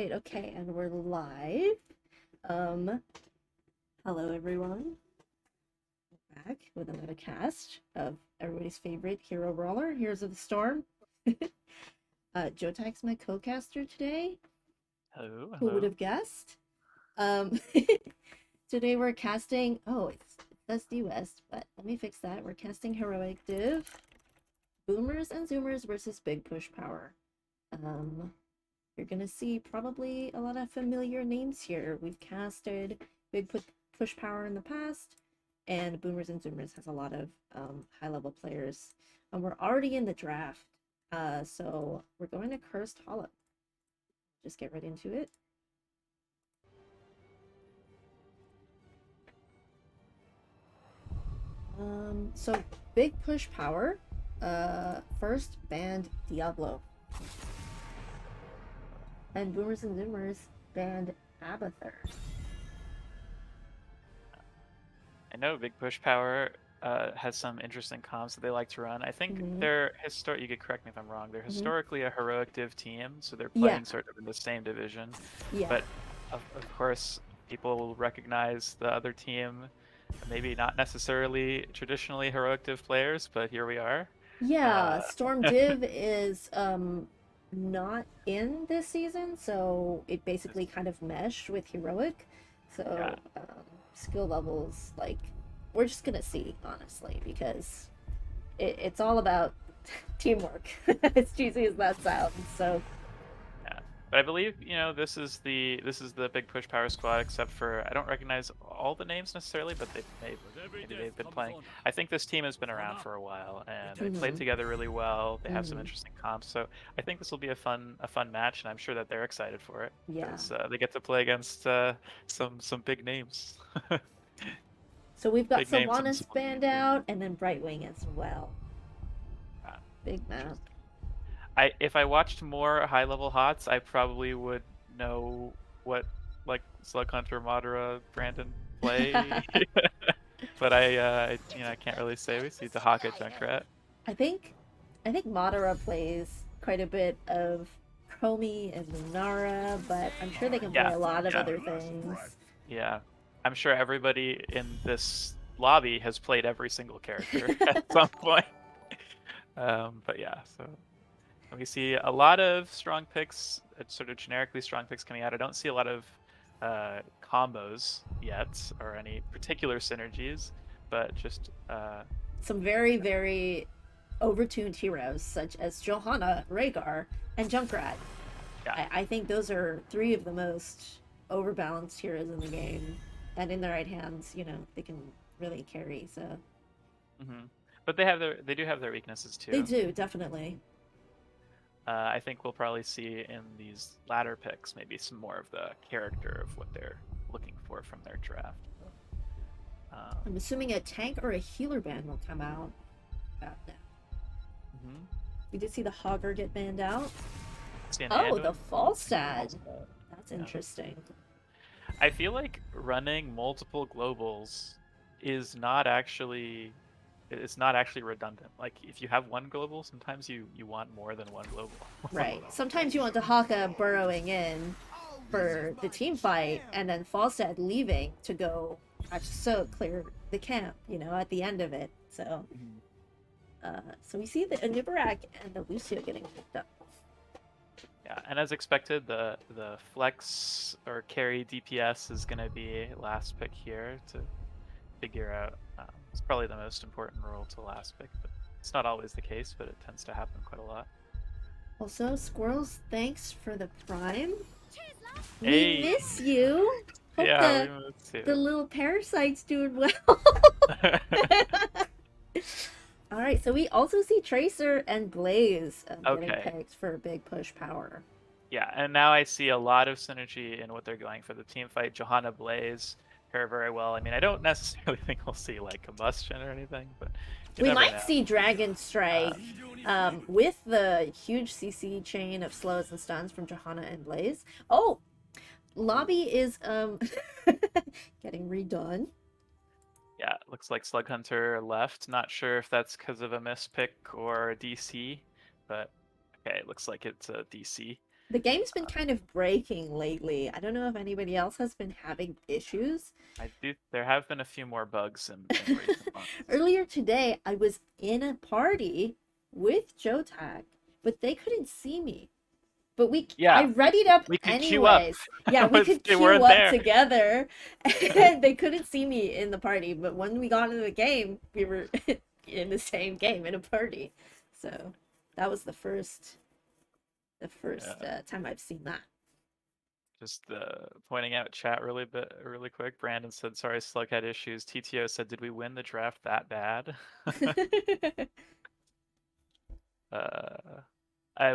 right. Okay, and we're live. Um, Hello everyone. Back with another cast of everybody's favorite hero brawler, Heroes of the Storm. Jotak's my co-caster today. Hello, Who would hello. have guessed? Um, Today we're casting. Oh, that's the West, but let me fix that. We're casting Heroic Div, Boomers and Zoomers versus Big Push Power. Um, You're gonna see probably a lot of familiar names here. We've casted Push Power in the past, and Boomers and Zoomers has a lot of high level players. And we're already in the draft, so we're going to Cursed Hollow. Just get right into it. So Big Push Power, first banned Diablo, and Boomers and Zoomers banned Abathur. I know Big Push Power has some interesting comps that they like to run. I think Mm-hmm. they're historic. You could correct me if I'm wrong. They're Mm-hmm. historically a heroic div team, so they're Yeah, playing sort of in the same division. yeah. But of course, people will recognize the other team. Maybe not necessarily traditionally heroic div players, but here we are. Uh, Yeah, Storm Div is not in this season, so it basically kind of meshed with Heroic. yeah, So skill levels, like we're just gonna see, honestly, because it's all about teamwork. As cheesy as that sounds. So yeah. But I believe, this is the big push power squad, except for I don't recognize all the names necessarily, but maybe they've been playing. I think this team has been around for a while and they played mhm, together really well. They have some mhm, interesting comps, so I think this will be a fun match, and I'm sure that they're excited for it yeah. because they get to play against some big names, So we've got big names in the Sylvanas small banned community. out, and then Brightwing as well. Big map. Interesting. If I watched more high level hots, I probably would know what like Slug Hunter, Madara, Brandon play, but I can't really say. We see the Haka Junkrat. I think I think Madara plays quite a bit of Chromie and Lunara, but I'm sure they can play Yeah, a lot of yeah, other things. yeah. I'm sure everybody in this lobby has played every single character at some point. But yeah, so we see a lot of strong picks, sort of generically strong picks coming out. I don't see a lot of combos yet or any particular synergies, but just Some very, very overtuned heroes such as Johanna, Rhaegar, and Junkrat. yeah. I think those are three of the most overbalanced heroes in the game. And in the right hands, they can really carry. So hmm But they do have their weaknesses they too. do, definitely. I think we'll probably see in these latter picks maybe some more of the character of what they're looking for from their draft. Um, I'm assuming a tank or a healer ban will come out about now. mhm. We did see the Hogger get banned out. See an Oh, the Anduin, Falstad. also. That's Yeah. interesting. I feel like running multiple globals is not actually it's not actually redundant. Like if you have one global, sometimes you want more than one global. Right. Sometimes you want the Haka burrowing in for the team fight, and then Falstad leaving to go so clear the camp, at the end of it. So, Mhm. so we see the Anibarak and the Lucio getting picked up. Yeah, and as expected, the flex or carry DPS is going to be last pick here to figure out. It's probably the most important role to last pick, but it's not always the case, but it tends to happen quite a lot. Also, Squirrels, thanks for the prime. We Hey, miss you. Hope yeah, we the moved the too. little parasite's doing well. All right, so we also see Tracer and Blaze getting Okay, picked for big push power. yeah, and now I see a lot of synergy in what they're going for the team fight. Johanna Blaze pair very well. I mean, I don't necessarily think we'll see like combustion or anything, but you We never might know. see Dragon Uh, Strike with the huge CC chain of slows and stuns from Johanna and Blaze. Oh, ooh. lobby is getting redone. Yeah, looks like Slug Hunter left. Not sure if that's because of a mispick or a DC, but okay, it looks like it's a DC. The game's been kind of breaking lately. I don't know if anybody else has been having issues. I do. There have been a few more bugs in recent months. Earlier today, I was in a party with Jotak, but they couldn't see me. But I Yeah, readied up we could queue up. anyways. Yeah, we could They queue weren't up there. together, and they couldn't see me in the party. But when we got into the game, we were in the same game in a party. So that was the first Yeah. time I've seen that. Just pointing out chat really quick. Brandon said, "Sorry, Slug had issues." TTO said, "Did we win the draft that bad?" uh,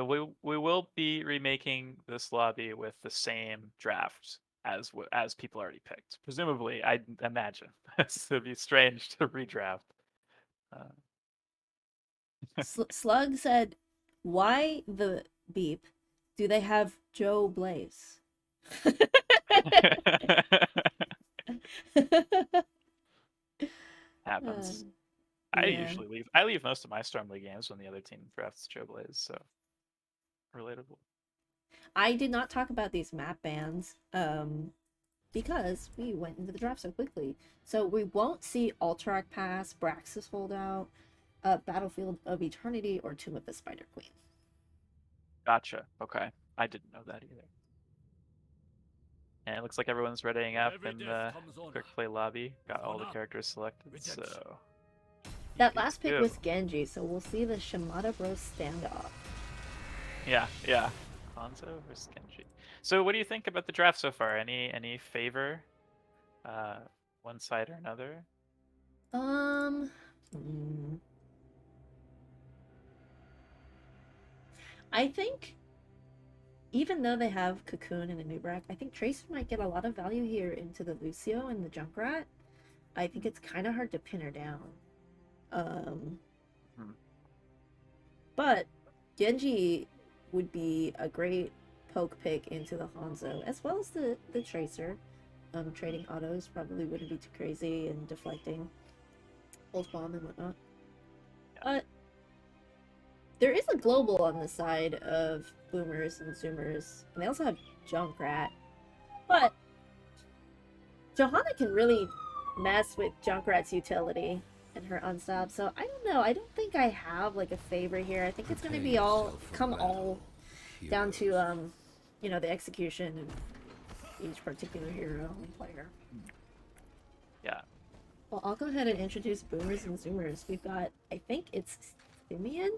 we will be remaking this lobby with the same draft as people already picked. Presumably, I imagine. It'd be strange to redraft. Uh, Slug said, "Why the beep? Do they have Joe Blaze?" Uh, Happens. I yeah. usually leave. I leave most of my Stormly games when the other team drafts Joe Blaze, so relatable. I did not talk about these map bans because we went into the draft so quickly. So we won't see Alterac Pass, Braxis Holdout, Battlefield of Eternity, or Tomb of the Spider Queen. Gotcha. Okay. I didn't know that either. And it looks like everyone's readying up in the quick play lobby. Got all the characters selected, so That good to last pick go. was Genji, so we'll see the Shimada Bros standoff. Yeah, yeah. Hanzo versus Genji. So what do you think about the draft so far? Any favor? Uh, one side or another? Um, hmm. I think even though they have Cocoon and Anubrak, I think Tracer might get a lot of value here into the Lucio and the Junkrat. I think it's kind of hard to pin her down. Um, Hmm. but Genji would be a great poke pick into the Hanzo, as well as the Tracer. Trading autos probably wouldn't be too crazy and deflecting ult bomb and whatnot. Yeah. But there is a global on the side of boomers and zoomers, and they also have Junkrat. But Johanna can really mess with Junkrat's utility and her unstop. So I don't know. I don't think I have like a favor here. I think it's gonna be all down to the execution of each particular hero and player. Yeah. Well, I'll go ahead and introduce boomers and zoomers. We've got, I think it's Simeon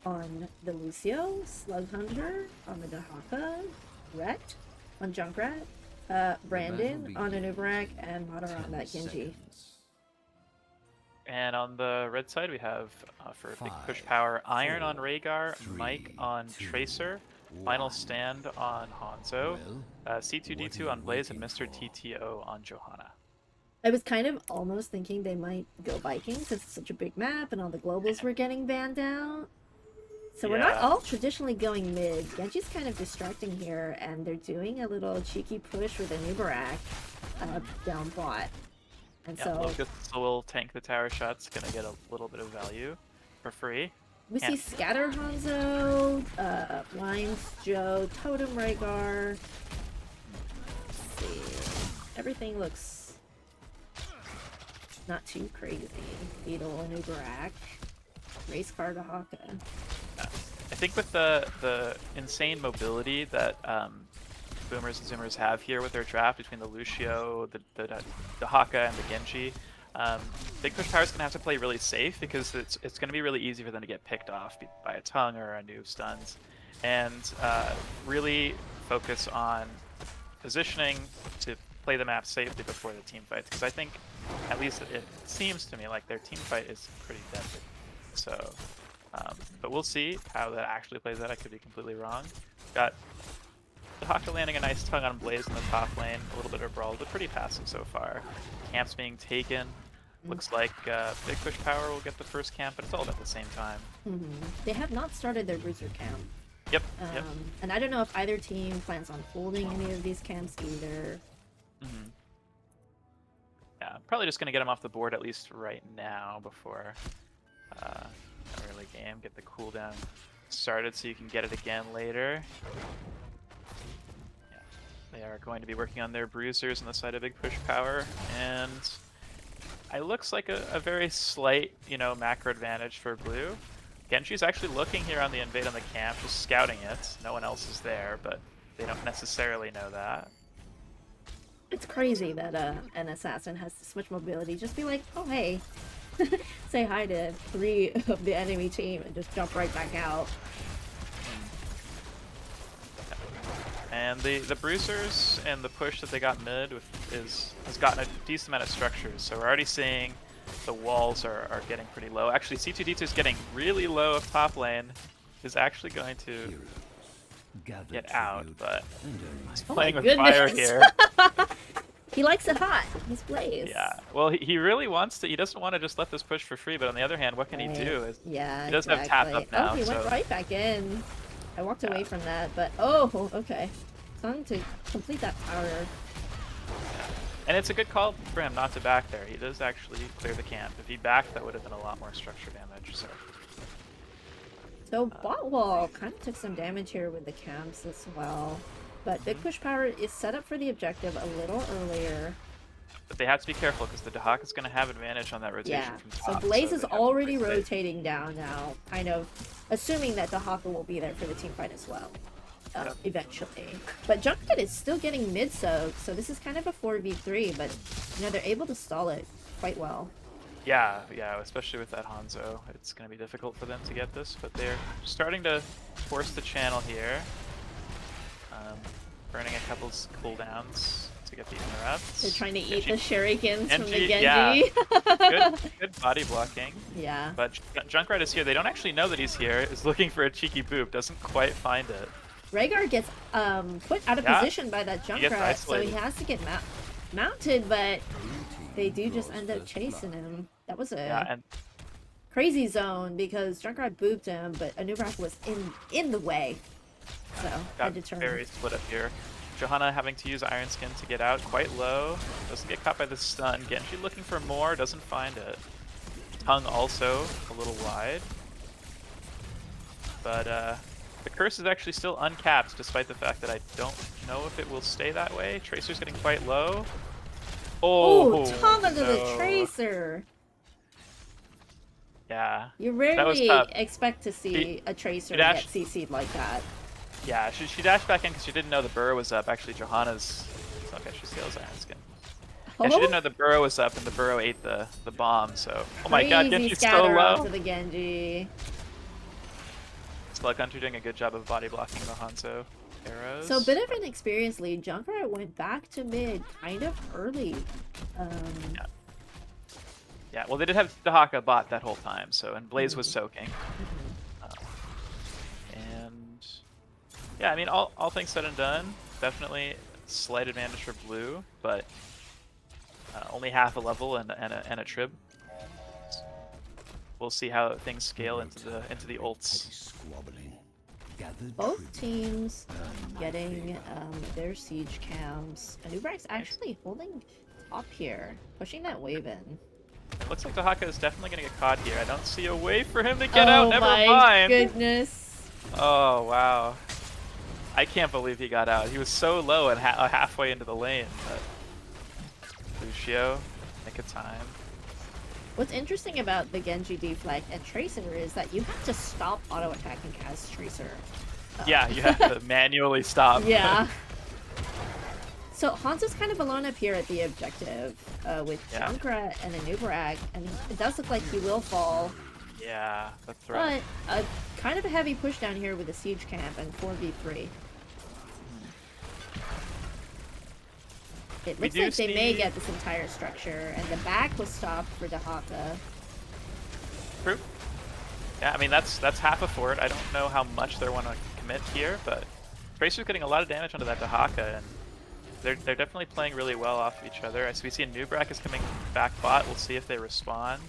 on the Lucio, Slug Hunter on the Dahaka, Rhett on Junkrat, Brandon on Anubarak, and Madara on that Genji. And on the red side, we have for big push power, Iron on Rhaegar, Mike on Tracer, Final Stand on Hanzo, C2D2 on Blaze, and Mr. TTO on Johanna. I was kind of almost thinking they might go Vikings since it's such a big map and all the globals were getting banned out. So we're not all traditionally going mid. Genji's kind of distracting here, and they're doing a little cheeky push with Anubarak down bot. And Yeah, so Locust will tank the tower shots, gonna get a little bit of value for free. we see Scatter Hanzo, Lines Joe, Totem Rhaegar. Let's see. Everything looks not too crazy. Beetle, Anubarak, Race Car to Haka. I think with the insane mobility that Boomers and Zoomers have here with their draft between the Lucio, the Haka, and the Genji, Big Push Power is going to have to play really safe because it's going to be really easy for them to get picked off by a tongue or a new stuns, and really focus on positioning to play the map safely before the team fights. Because I think, at least it seems to me like their team fight is pretty deadly. So, but we'll see how that actually plays out. I could be completely wrong. Got the Haka landing a nice tongue on Blaze in the top lane, a little bit of brawl, but pretty passive so far. Camps being taken. Looks like Big Push Power will get the first camp, but it's all at the same time. They have not started their bruiser camp. Yep. And I don't know if either team plans on holding any of these camps either. Yeah, probably just gonna get him off the board at least right now before early game, get the cooldown started so you can get it again later. Yeah. They are going to be working on their bruisers on the side of big push power, and it looks like a very slight, you know, macro advantage for blue. Genji's actually looking here on the invade on the camp, just scouting it. No one else is there, but they don't necessarily know that. It's crazy that an assassin has this much mobility. Just be like, oh hey, say hi to 3 of the enemy team and just jump right back out. And the bruisers and the push that they got mid has gotten a decent amount of structures. So we're already seeing the walls are getting pretty low. Actually, C2D2 is getting really low if top lane is actually going to get out, but he's playing with fire here. He likes it hot. He's Blaze. Yeah. Well, he really wants to. He doesn't want to just let this push for free. But on the other hand, what can he do? Yeah, he does have tap up now. Oh, he so. went right back in. I walked away from that, but oh, okay. Time to complete that power. Yeah. And it's a good call for him not to back there. He does actually clear the camp. If he backed, that would have been a lot more structure damage. So bot wall kind of took some damage here with the camps as well. But big push power is set up for the objective a little earlier. But they have to be careful because the Dahak is going to have advantage on that rotation. Yeah, from top, so Blaze is already rotating rotating down now, kind of assuming that Dahaka will be there for the team fight as well, eventually. But Junkrat is still getting mid-soak, so this is kind of a 4v3, but you know, they're able to stall it quite well. Yeah, especially with that Hanzo. It's going to be difficult for them to get this, but they're starting to force the channel here. Burning a couple cooldowns to get the interrupts. They're trying to eat the shurikens from the Genji. Yeah. good body blocking. Yeah. But Junkrat is here. They don't actually know that he's here. Is looking for a cheeky boop. Doesn't quite find it. Rhaegar gets put out of position by that Junkrat, so he has to get mounted, but they do just end up chasing him. That was a crazy zone because Junkrat booped him, but Anubrak was in the way. So, got very split up here. Johanna having to use Iron Skin to get out, quite low. Doesn't get caught by the stun. Genji looking for more, doesn't find it. Tongue also a little wide. But the curse is actually still uncapped, despite the fact that I don't know if it will stay that way. Tracer's getting quite low. Oh, tongue under the Tracer! Yeah. You rarely expect to see a Tracer get CC'd like that. Yeah, she dashed back in because she didn't know the burrow was up. Actually, Johanna's... Okay, she scales Iron Skin. Yeah, she didn't know the burrow was up, and the burrow ate the bomb, so... Oh my god, Genji's so low! To the Genji. Slug Hunter doing a good job of body blocking the Hanzo arrows. So a bit of an experience lead. Junkrat went back to mid kind of early. Yeah, well they did have Dahaka bot that whole time, so... And Blaze was soaking. Yeah, I mean, all things said and done, definitely slight advantage for blue, but only half a level and a trib. We'll see how things scale into the ults. Both teams getting their siege cams. Anubrak's actually holding top here, pushing that wave in. It looks like Dahaka is definitely going to get caught here. I don't see a way for him to get out. Never mind. Oh my goodness. Oh wow. I can't believe he got out. He was so low and halfway into the lane. But Lucio, nick of time. What's interesting about the Genji deflect and Tracer is that you have to stop auto-attacking as Tracer. Yeah, you have to manually stop. Yeah. So Hanzo's kind of alone up here at the objective with Junkrat and Anubrak, and it does look like he will fall. Yeah, that's right. But kind of a heavy push down here with a siege camp and 4v3. It looks like they may get this entire structure, and the back was stopped for Dahaka. True. Yeah, I mean that's half a fort. I don't know how much they want to commit here, but Tracer's getting a lot of damage onto that Dahaka, and they're definitely playing really well off of each other. As we see, Nubrak is coming back bot. We'll see if they respond,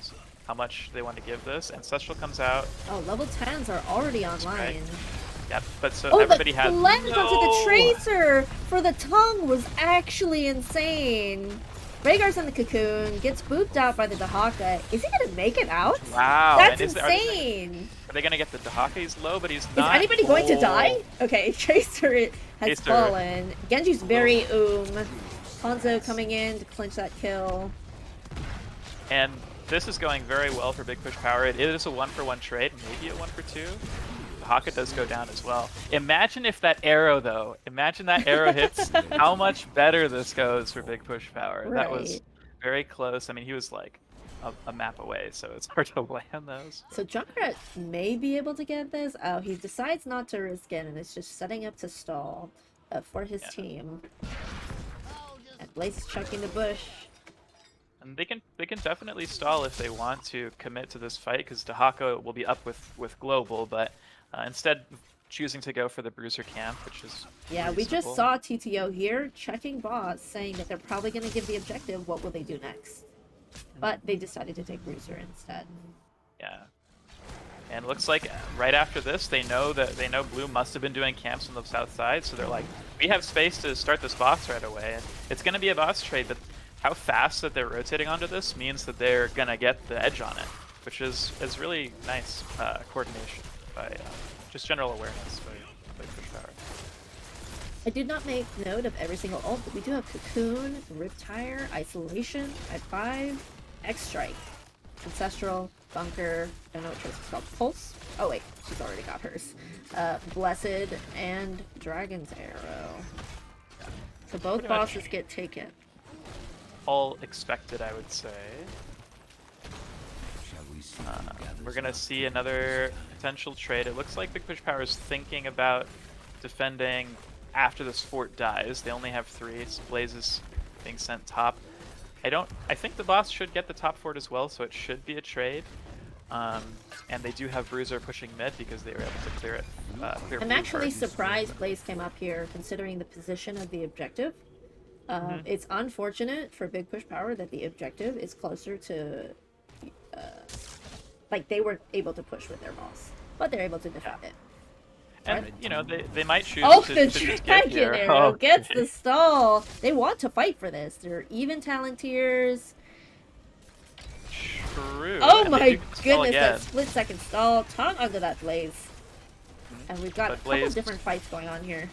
how much they want to give this, and Sestral comes out. Oh, level 10s are already online. Right. Yep, but so everybody has... the cleanse onto the Tracer for the tongue was actually insane. Rhaegar's in the cocoon, gets booped out by the Dahaka. Is he gonna make it out? Wow. That's and insane! are they gonna get the Dahaka? He's low, but he's Is not. anybody going to die? Okay, Tracer has Tracer. fallen. Genji's very Hanzo coming in to clinch that kill. And this is going very well for Big Push Power. It is a 1-for-1 trade, maybe a 1-for-2. Dahaka does go down as well. Imagine if that arrow, though. Imagine that arrow hits. How much better this goes for Big Push Power. Right. That was very close. I mean, he was like a map away, so it's hard to land those. So Junkrat may be able to get this. Oh, he decides not to risk it, and it's just setting up to stall for his team. And Blaze is chucking the bush. And they can definitely stall if they want to commit to this fight, because Dahaka will be up with Global, but instead choosing to go for the Bruiser camp, which is we just saw TTO here checking boss, saying that they're probably going to give the objective. What will they do next? But they decided to take Bruiser instead. Yeah. And it looks like right after this, they know Blue must have been doing camps on the south side, so they're like, we have space to start this boss right away. And it's going to be a boss trade, but how fast that they're rotating onto this means that they're going to get the edge on it, which is really nice coordination by just general awareness by Push Power. I did not make note of every single ult, but we do have Cocoon, Riptire, Isolation at 5, X-Strike, Ancestral, Bunker, I don't know what choice it's called, Pulse? Oh wait, she's already got hers. Blessed, and Dragon's Arrow. Yeah. So both bosses get taken. All expected, I would say. We're gonna see another potential trade. It looks like Big Push Power is thinking about defending after this fort dies. They only have 3, so Blaze is being sent top. I think the boss should get the top fort as well, so it should be a trade. And they do have Bruiser pushing mid because they were able to clear it. I'm actually surprised Blaze came up here, considering the position of the objective. It's unfortunate for Big Push Power that the objective is closer to, like, they were able to push with their boss, but they're able to defend it. And, you know, they might choose the to just get Dragon here. Arrow gets the stall. They want to fight for this. They're even Talontiers. True. Oh and my goodness, that split-second stall. Tongue under that Blaze. And we've got a couple different fights going on here.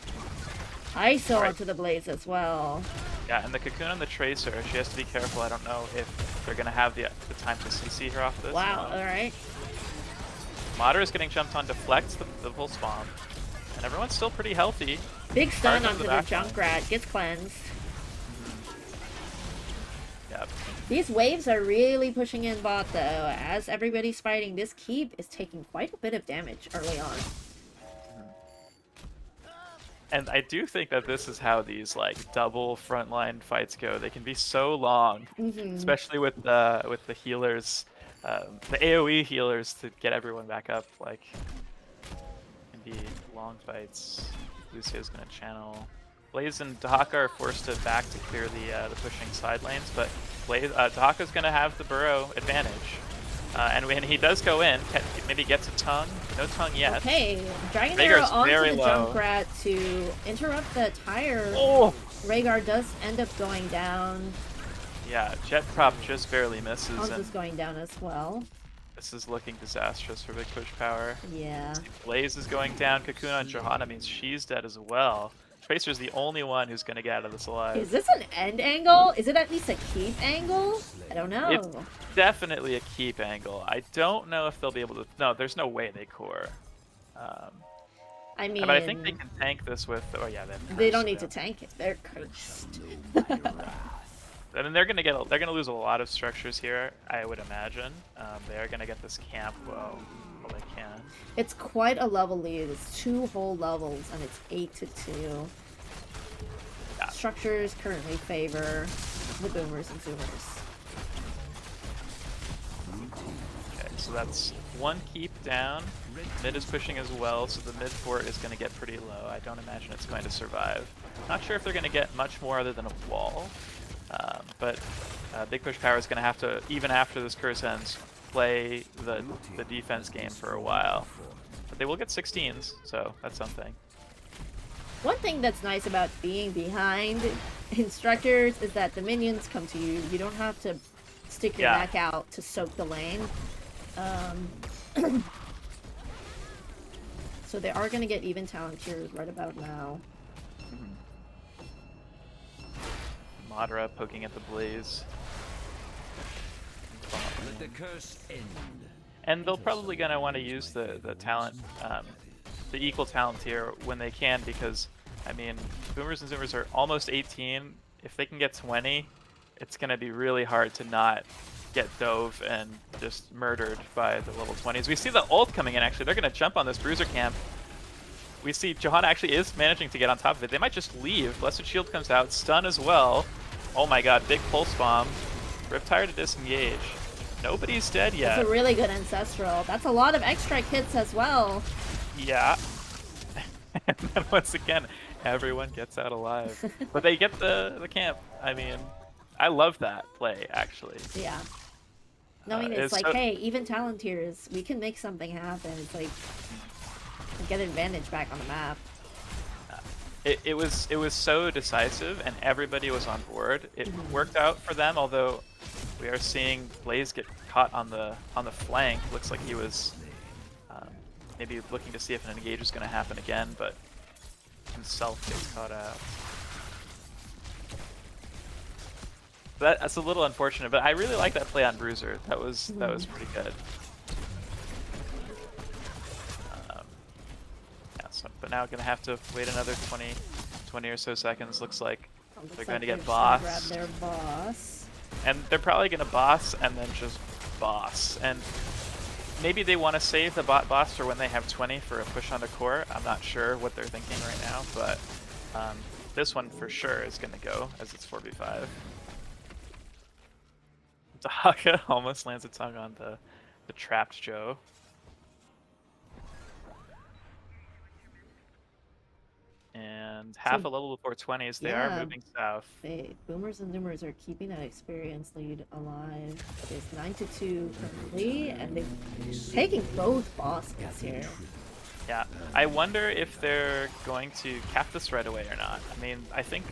ISO onto the Blaze as well. Yeah, and the Cocoon and the Tracer, she has to be careful. I don't know if they're going to have the time to CC her off this. Wow, alright. Mater is getting jumped on, deflects the full spawn. And everyone's still pretty healthy. Big stun onto the Junkrat, gets cleansed. Yep. These waves are really pushing in bot though. As everybody's fighting, this keep is taking quite a bit of damage early on. And I do think that this is how these like double frontline fights go. They can be so long, especially with the healers, the AOE healers to get everyone back up. Like, can be long fights. Lucio's gonna channel. Blaze and Dahaka are forced to back to clear the pushing side lanes, but Dahaka's gonna have the burrow advantage. And when he does go in, maybe gets a tongue. No tongue yet. Okay, Dragon Arrow onto the Junkrat to interrupt the tire. Oh! Rhaegar does end up going down. Yeah, Jet Prop just barely misses. Hanzo's going down as well. This is looking disastrous for Big Push Power. Yeah. Blaze is going down. Cocoon on Johanna means she's dead as well. Tracer's the only one who's going to get out of this alive. Is this an end angle? Is it at least a keep angle? I don't know. It's definitely a keep angle. I don't know if they'll be able to... No, there's no way they core. I mean... But I think they can tank this with... Oh yeah, they don't need to tank it. They're cursed. I mean, they're gonna lose a lot of structures here, I would imagine. They are gonna get this camp well they can. It's quite a level lead. It's 2 whole levels, and it's 8-2. Yeah. Structures currently favor the boomers and zoomers. Okay, so that's 1 keep down. Mid is pushing as well, so the mid fort is going to get pretty low. I don't imagine it's going to survive. Not sure if they're going to get much more other than a wall. But Big Push Power is going to have to, even after this curse ends, play the defense game for a while. But they will get 16s, so that's something. One thing that's nice about being behind instructors is that the minions come to you. You don't have to stick your Yeah. neck out to soak the lane. Um, so they are going to get even talent tiers right about now. Mhm. Madara poking at the blaze. Let the curse end. And they'll probably gonna want to use the talent, the equal talent tier when they can, because I mean, Boomers and Zoomers are almost 18. If they can get 20, it's gonna be really hard to not get dove and just murdered by the level 20s. We see the ult coming in. Actually, they're gonna jump on this bruiser camp. We see Johanna actually is managing to get on top of it. They might just leave. Blessed Shield comes out, stun as well. Oh my god, big pulse bomb. Riptire to disengage. Nobody's dead yet. That's a really good ancestral. That's a lot of extra kits as well. Yeah. And then once again, everyone gets out alive. But they get the camp. I mean, I love that play, actually. Yeah. Knowing it's like, so, hey, even talent tiers, we can make something happen. It's like, get advantage back on the map. it was so decisive, and everybody was on board. It worked out for them, although we are seeing Blaze get caught on the flank. Looks like he was maybe looking to see if an engage was going to happen again, but himself gets caught out. That's a little unfortunate, but I really like that play on Bruiser. That was pretty good. Yeah, so, but now gonna have to wait another 20 or so seconds. Looks like they're going to get boss. Grab their boss. And they're probably going to boss and then just boss. And maybe they want to save the bot boss for when they have 20 for a push on the core. I'm not sure what they're thinking right now, but this one for sure is going to go, as it's 4v5. Dahaka almost lands a tongue on the trapped Joe. And half a level before 20s, they are moving south. Boomers and Zoomers are keeping that experience lead alive. It's 9-2 currently, and they're taking both bosses here. Yeah, I wonder if they're going to cap this right away or not. I mean, I think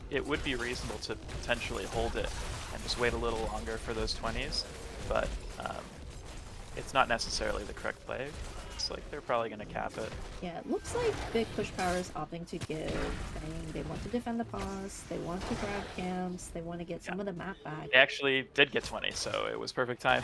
it would be reasonable to potentially hold it and just wait a little longer for those 20s, but it's not necessarily the correct play. It's like they're probably going to cap it. Yeah, it looks like Big Push Power is opting to give, saying they want to defend the boss, they want to grab camps, they want to get some of the map back. They actually did get 20, so it was perfect time.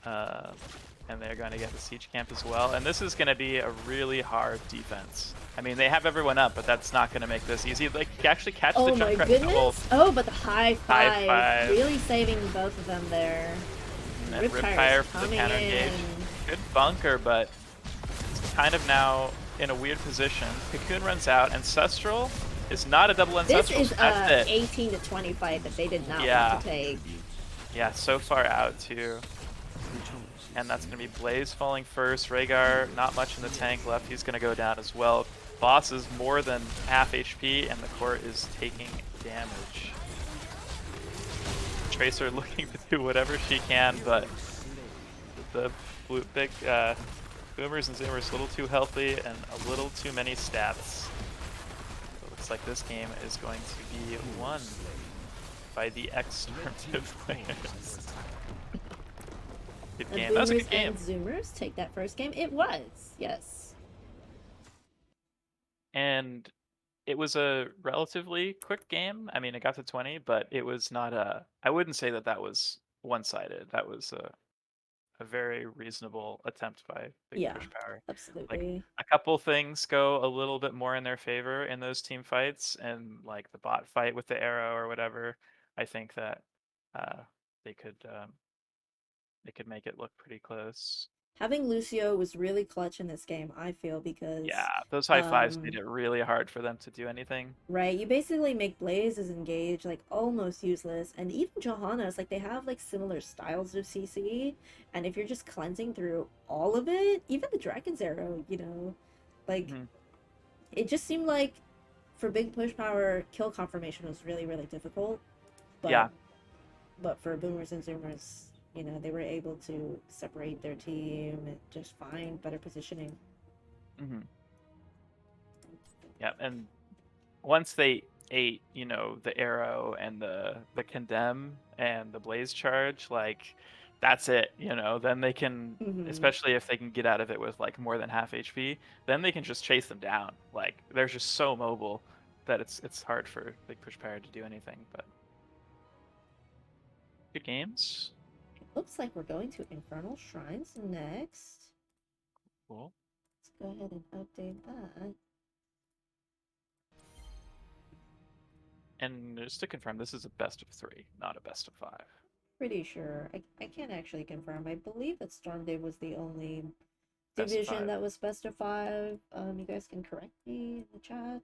And they're going to get the siege camp as well. And this is going to be a really hard defense. I mean, they have everyone up, but that's not going to make this easy. Like, you actually catch the jump. Oh my goodness! Oh, but the high five really saving both of them there. And Riptire for the counter engage. Good bunker, but it's kind of now in a weird position. Cocoon runs out. Ancestral is not a double Ancestral. This is a 18-20 fight that they did not want to take. Yeah, so far out too. And that's going to be Blaze falling first. Rhaegar, not much in the tank left. He's going to go down as well. Boss is more than half HP, and the core is taking damage. Tracer looking to do whatever she can, but the big Boomers and Zoomers a little too healthy and a little too many stats. It looks like this game is going to be won by the exterminative players. Good game. That was a good game. And Zoomers take that first game. It was, yes. And it was a relatively quick game. I mean, it got to 20, but it was not a... I wouldn't say that was one-sided. That was a very reasonable attempt by Big Push Power. Absolutely. Like, a couple things go a little bit more in their favor in those team fights, and like the bot fight with the arrow or whatever, I think that they could make it look pretty close. Having Lucio was really clutch in this game, I feel, because... Yeah, those high fives made it really hard for them to do anything. Right, you basically make Blaze's engage, like, almost useless, and even Johanna's, like, they have, like, similar styles of CC, and if you're just cleansing through all of it, even the Dragon's Arrow, you know, like, it just seemed like, for Big Push Power, kill confirmation was really, really difficult, but, but for Boomers and Zoomers, you know, they were able to separate their team and just find better positioning. Hmm. Yeah, and once they ate, the arrow and the condemn and the blaze charge, like that's it, then they can, Hmm. especially if they can get out of it with like more than half HP, then they can just chase them down. Like they're just so mobile that it's hard for Big Push Power to do anything, but good games. It looks like we're going to Infernal Shrines next. Cool. Let's go ahead and update that. And just to confirm, this is a best of 3, not a best of 5. Pretty sure. I can't actually confirm. I believe that Stormday was the only Best of division 5. that was best of 5. You guys can correct me in the chat.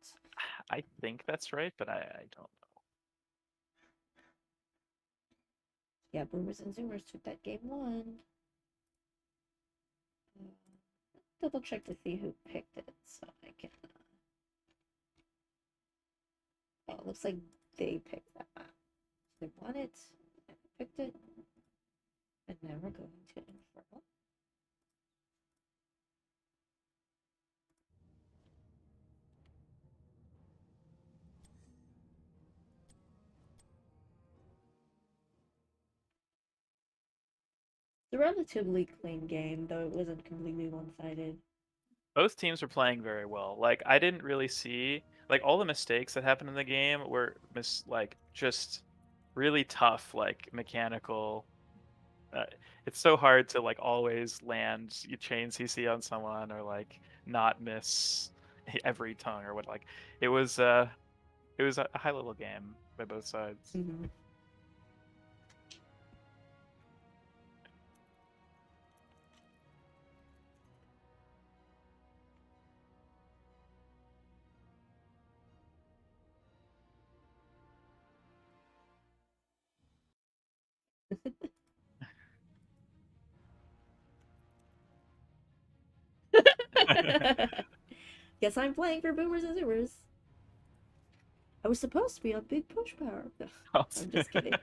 I think that's right, but I don't Yeah, Boomers and Zoomers took that game 1. Uh, double check to see who picked it, so I can. Oh, it looks like they picked that map. They won it, and picked it, and now we're going to Infernal. It's a relatively clean game, though it wasn't completely one-sided. both teams were playing very well. Like I didn't really see like all the mistakes that happened in the game were like just really tough, like mechanical. Uh, it's so hard to like always land you chain CC on someone or like not miss every tongue or what. Like it was uh it was a high level game by both sides. Mm-hmm. Guess I'm playing for Boomers and Zoomers. I was supposed to be on Big Push Power. I'm just kidding.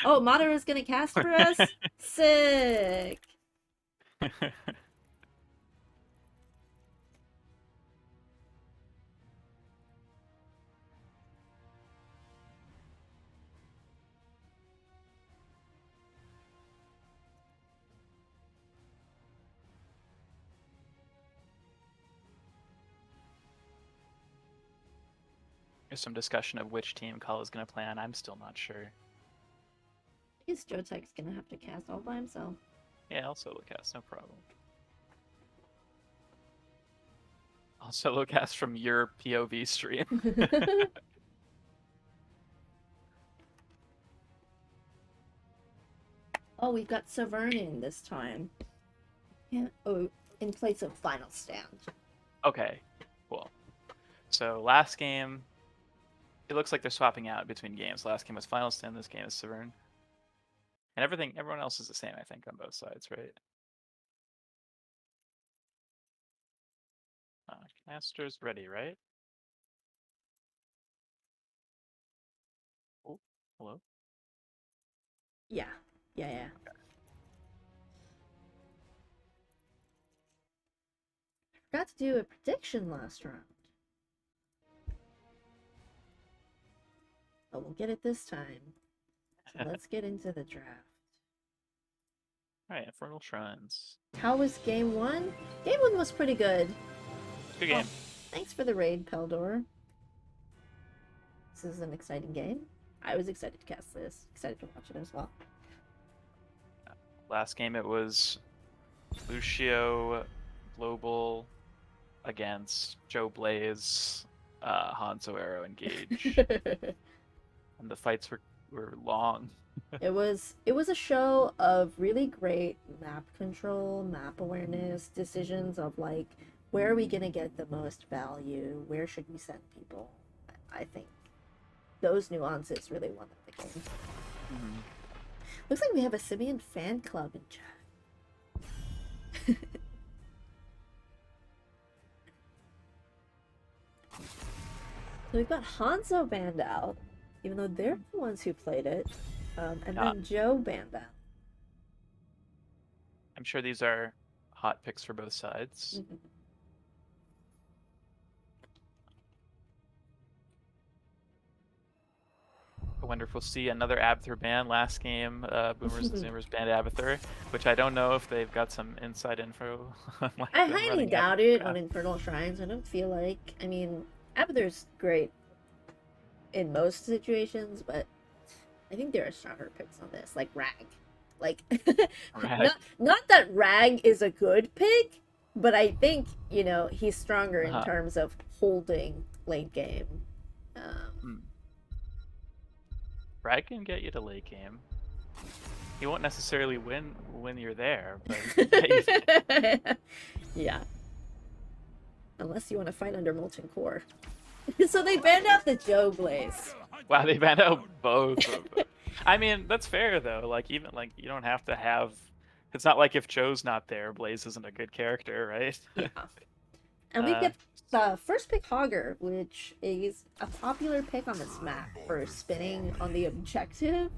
Oh, Madara's gonna cast for us? Sick! There's some discussion of which team Call is going to play on. I'm still not sure. I guess Jotak's gonna have to cast all by himself. Yeah, I'll solo cast, no problem. I'll solo cast from your POV stream. Oh, we've got Severnin this time. Yeah. Oh, in place of Final Stand. Okay, cool. So last game, it looks like they're swapping out between games. Last game was Final Stand, this game is Severn. And everyone else is the same, I think, on both sides, right? Caster's ready, right? Oh, hello? Yeah. Yeah, yeah. Forgot to do a prediction last round. But we'll get it this time. So let's get into the draft. Alright, Infernal Shrines. How was game 1? Game 1 was pretty good. Good game. Thanks for the raid, Peldor. This is an exciting game. I was excited to cast this. Excited to watch it as well. Last game it was Lucio Global against Joe Blaze, Hanzo Arrow Engage. And the fights were long. it was a show of really great map control, map awareness, decisions of like where are we gonna get the most value, where should we send people. I think those nuances really won the game. Mm-hmm. Looks like we have a Simeon fan club in chat. So we've got Hanzo banned out, even though they're the ones who played it, and then Joe banned out. I'm sure these are hot picks for both sides. Mm-hmm. I wonder if we'll see another Abathur ban. Last game, Boomers and Zoomers banned Abathur, which I don't know if they've got some inside info on like I them highly running doubt Abathur it ban. on Infernal Shrines. I don't feel like. I mean, Abathur's great in most situations, but I think there are stronger picks on this, like Rag. Like, Right. not that Rag is a good pick, but I think he's stronger in Uh-huh. terms of holding late game. Um, Hmm. Brad can get you to late game. He won't necessarily win when you're there, but he can get you there. yeah, unless you want to fight under Molten Core. So they banned out the Joe Blaze. Wow, they banned out both of them. I mean, that's fair though. Like even like you don't have to have. It's not like if Joe's not there, Blaze isn't a good character, right? Yeah. And we uh, get the first pick Hogger, which is a popular pick on this map for spinning on the objective.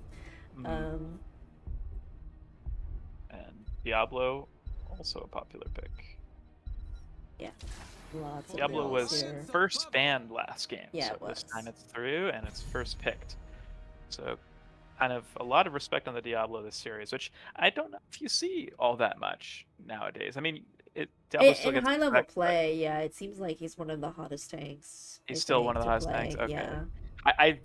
mhm. Um, And Diablo, also a popular pick. yeah, lots of Diablo bills was here. first banned last game, Yeah, so it this time was. it's through and it's first picked. So kind of a lot of respect on the Diablo this series, which I don't know if you see all that much nowadays. I mean, Diablo still In gets high level respect, but play, yeah, it seems like he's one of the hottest tanks, I he's still one think, of the to hottest tanks. play. Okay, Yeah.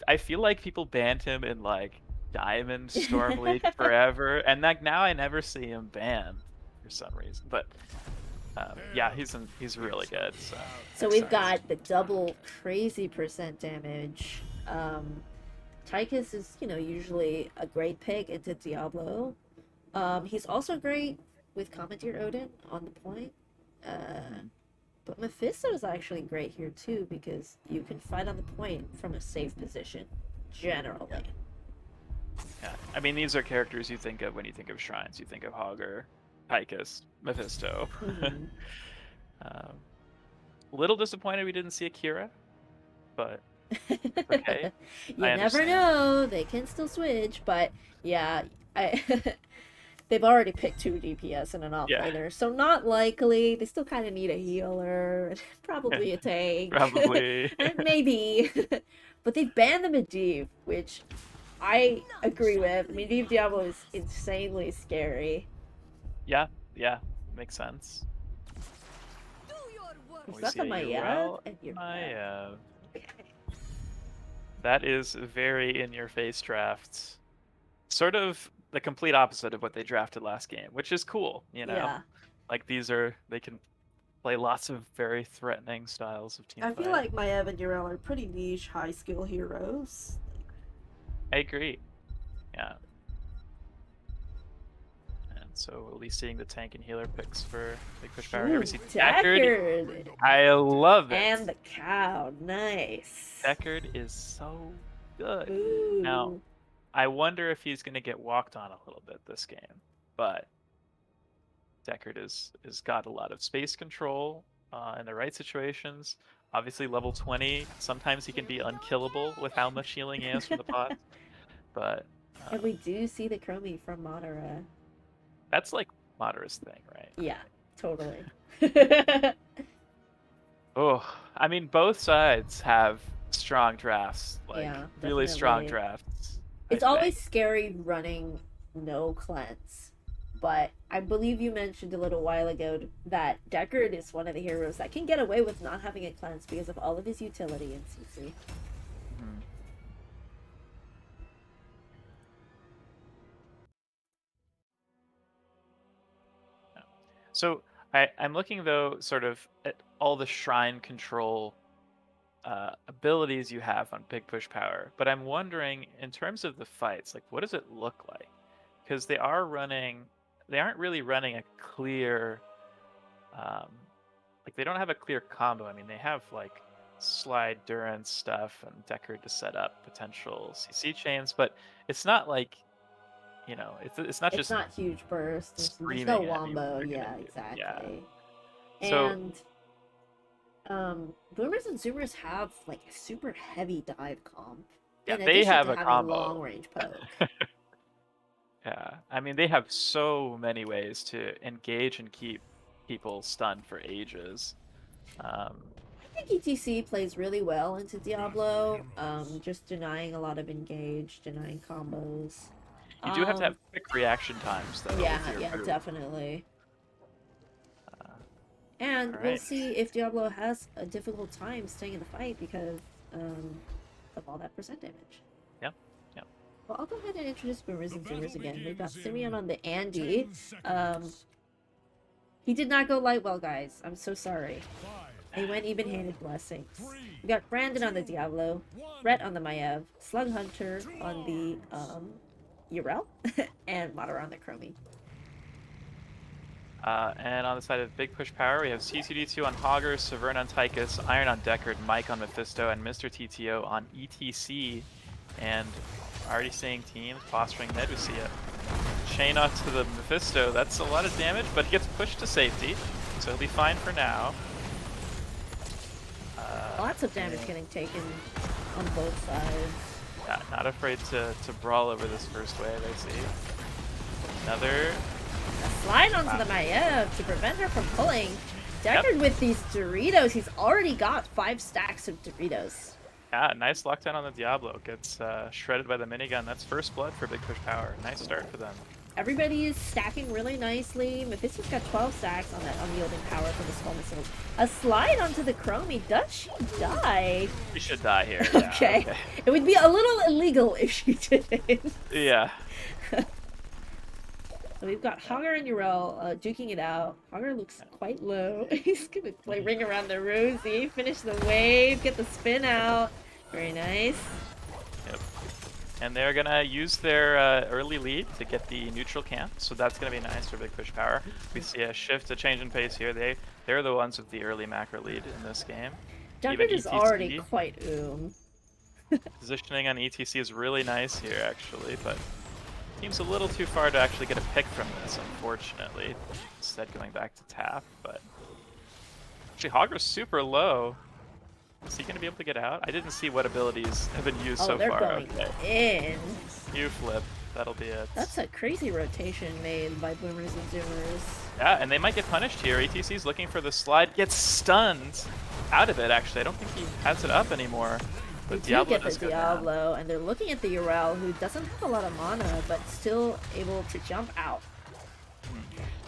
I feel like people banned him in like Diamond Storm League forever, and like now I never see him banned for some reason. But yeah, he's really good. So So makes we've sense. got the double crazy percent damage. Tychus is, usually a great pick into Diablo. He's also great with Commandeer Odin on the point. Uh, Mhm. but Mephisto is actually great here too because you can fight on the point from a safe position, generally. Yeah, I mean these are characters you think of when you think of shrines. You think of Hogger, Tychus, Mephisto. Mm-hmm. um, little disappointed we didn't see Akira, but okay, You I never understand. know; they can still switch. But yeah, I they've already picked two DPS and an Yeah, offlaner, so not likely. They still kind of need a healer, probably a tank, probably. and maybe. But they banned the Medivh, which I agree with. Medivh Diablo is insanely scary. Yeah, yeah, makes sense. We see Zaka a Maiev Urel and Yrel. Maiev. Okay. That is very in your face draft. Sort of the complete opposite of what they drafted last game, which is cool, you know? Yeah. Like they can play lots of very threatening styles of I feel teamfight. like Maiev and Yrel are pretty niche, high skill heroes. I agree. Yeah. And so we'll be seeing the tank and healer picks for Big Push Power here. Ooh, We see Deckard. Deckard! I love it. And the cow. Nice. Deckard is so good. Now, Ooh. I wonder if he's going to get walked on a little bit this game, but Deckard is got a lot of space control in the right situations. Obviously, level 20. Sometimes he can be unkillable with how much healing he has from the pot, but And we do see the Chromie from Madara. that's like Madara's thing, right? Yeah, totally. Oh, I mean, both sides have strong drafts, like Yeah, really strong definitely. drafts. I It's think. always scary running no cleanse. But I believe you mentioned a little while ago that Deckard is one of the heroes that can get away with not having a cleanse because of all of his utility in CC. Mhm. Yeah. So I'm looking though, sort of at all the shrine control abilities you have on Big Push Power, but I'm wondering in terms of the fights, like what does it look like? Because they aren't really running a clear, um, like they don't have a clear combo. I mean, they have like slide Durance stuff and Deckard to set up potential CC chains, but it's not like it's not It's just not huge burst. There's no screaming at you what wombo. they're gonna Yeah, do. Yeah. exactly. So And Boomers and Zoomers have like a super heavy dive comp yeah, in they addition have to a having long combo. range poke. Yeah, I mean they have so many ways to engage and keep people stunned for ages. Um, think ETC plays really well into Diablo, just denying a lot of engage, denying combos. You do have to have quick reaction times, though, with Yeah, your yeah, group. definitely. Uh, And all we'll right. see if Diablo has a difficult time staying in the fight because of all that percent damage. Yep. Yep. Well, I'll go ahead and introduce Boomers and Zoomers again. We've got Simeon on the Andy. Um, he did not go light well, guys. I'm so sorry. He went even-handed blessings. We got Brandon on the Diablo, Brett on the Maiev, Slug Hunter on the Urel, and Madara on the Chromie. And on the side of Big Push Power, we have CCD2 on Hogger, Severn on Tychus, Iron on Deckard, Mike on Mephisto, and Mr. TTO on ETC. And already seeing teams posturing mid. We see a chain off to the Mephisto. That's a lot of damage, but he gets pushed to safety, so he'll be fine for now. Lots of damage getting taken on both sides. Yeah, not afraid to brawl over this first wave, I see. Another... A slide onto the Maiev to prevent her from pulling. Deckard with these Doritos. He's already got 5 stacks of Doritos. Yeah, nice lockdown on the Diablo. Gets shredded by the minigun. That's first blood for Big Push Power. Nice start for them. Everybody is stacking really nicely. Mephisto's got 12 stacks on that unyielding power for the skull missiles. A slide onto the Chromie. Does she die? She should die here. Yeah, okay. It would be a little illegal if she didn't. Yeah. So we've got Hogger and Urel duking it out. Hogger looks quite low. He's gonna play Ring Around the Rosie, finish the wave, get the spin out. Very nice. Yep. And they're gonna use their early lead to get the neutral camp, so that's gonna be nice for Big Push Power. We see a shift, a change in pace here. They're the ones with the early macro lead in this game. Deckard is already quite Positioning on ETC is really nice here, actually, but seems a little too far to actually get a pick from this, unfortunately. Instead going back to tap, but... Actually, Hogger's super low. Is he going to be able to get out? I didn't see what abilities have been used so they're far. Going in. You flip. That'll be it. That's a crazy rotation made by Boomers and Zoomers. Yeah, and they might get punished here. ETC's looking for the slide. Gets stunned out of it, actually. I don't think he has it up anymore. But They do get the Diablo, and they're looking at the Urel, who doesn't have a lot of mana, but still able to jump out.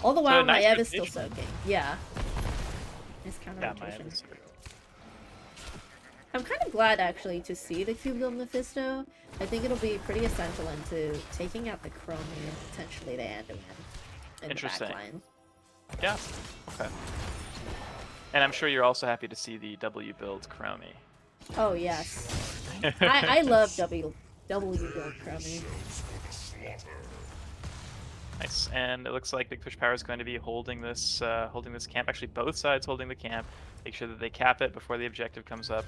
All the while, nice Maiev is still soaking. Yeah. Nice counter rotation. I'm kind of glad, actually, to see the Cube Mephisto. I think it'll be pretty essential into taking out the Chromie and potentially the Anduin in the backline. Yeah. Okay. And I'm sure you're also happy to see the W build Chromie. Oh, yes. I love W build Chromie. Nice. And it looks like Big Push Power is going to be holding this camp. Actually, both sides holding the camp. Make sure that they cap it before the objective comes up,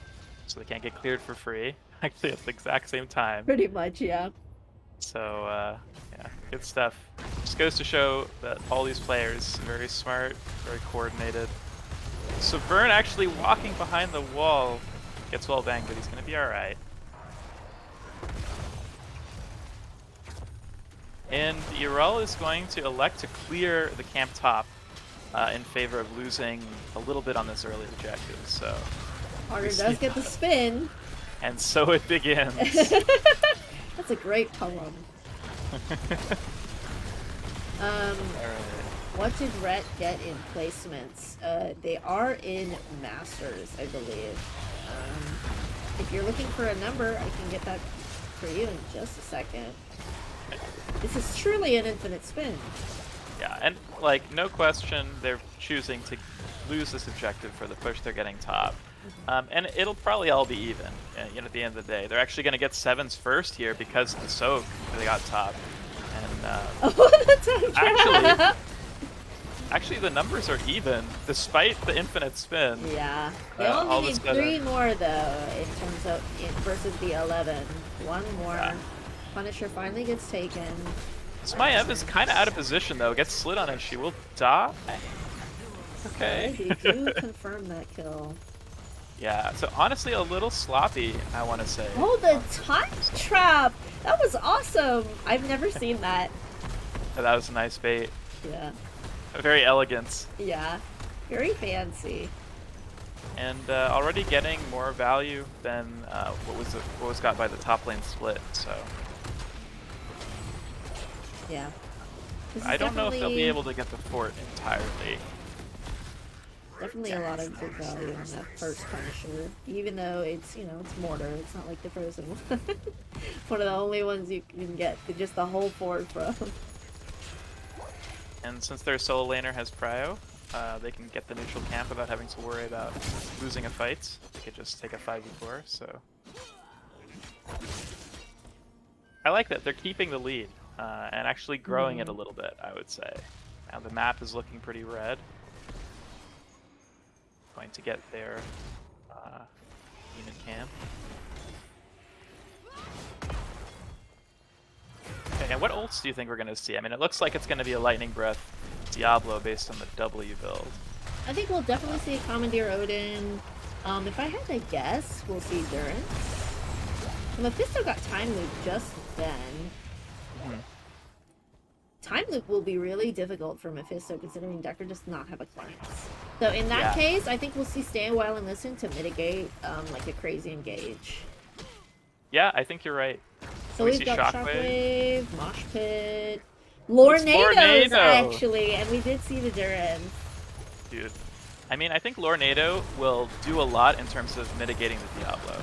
so they can't get cleared for free. Actually, at the exact same time. Pretty much, yeah. So, yeah, good stuff. Just goes to show that all these players are very smart, very coordinated. So Vern actually walking behind the wall gets well banged, but he's going to be alright. And Urel is going to elect to clear the camp top in favor of losing a little bit on this early objective. So Hogger does get the spin. And so it begins. That's a great poem. What did Rhett get in placements? They are in Masters, I believe. If you're looking for a number, I can get that for you in just a second. This is truly an infinite spin. Yeah, and like, no question, they're choosing to lose this objective for the push they're getting top. And it'll probably all be even, you know, at the end of the day. They're actually going to get 7s first here because of the soak they got top. And oh, that's actually, the numbers are even, despite the infinite spin. Yeah. They only need 3 more, though, in terms of versus the 11. 1 more. Yeah. Punisher finally gets taken. So Maiev is kind of out of position, though. Gets slid on and she will die. Okay. They do confirm that kill. Yeah, so honestly a little sloppy, I want to say. Oh, the time trap! That was awesome! I've never seen that. That was a nice bait. Yeah. Very elegant. Yeah. Very fancy. and already getting more value than what was got by the top lane split. So Yeah. This is I don't know if they'll be definitely- able to get the fort entirely. Definitely a lot of good value in that first Punisher. Even though it's, you know, it's mortar. It's not like the frozen one. One of the only ones you can get just the whole fort from. And since their solo laner has prio, they can get the neutral camp without having to worry about losing a fight. They could just take a 5v4, so... I like that. They're keeping the lead, and actually growing it a little bit, I would say. Now the map is looking pretty red. Going to get their unit camp. Okay, and what ults do you think we're going to see? I mean, it looks like it's going to be a Lightning Breath Diablo based on the W build. I think we'll definitely see a Commandeer Odin. If I had to guess, we'll see Durance. Mephisto got Time Loop just then. Time Loop will be really difficult for Mephisto considering Decker does not have a cleanse. So in that case, I think we'll see Stay a While and Listen to mitigate like a crazy engage. Yeah, I think you're right. So we we've see got Shockwave. Mosh Pit, Lornado's actually, and we did see the Durance. Dude, I mean, I think Lornado will do a lot in terms of mitigating the Diablo.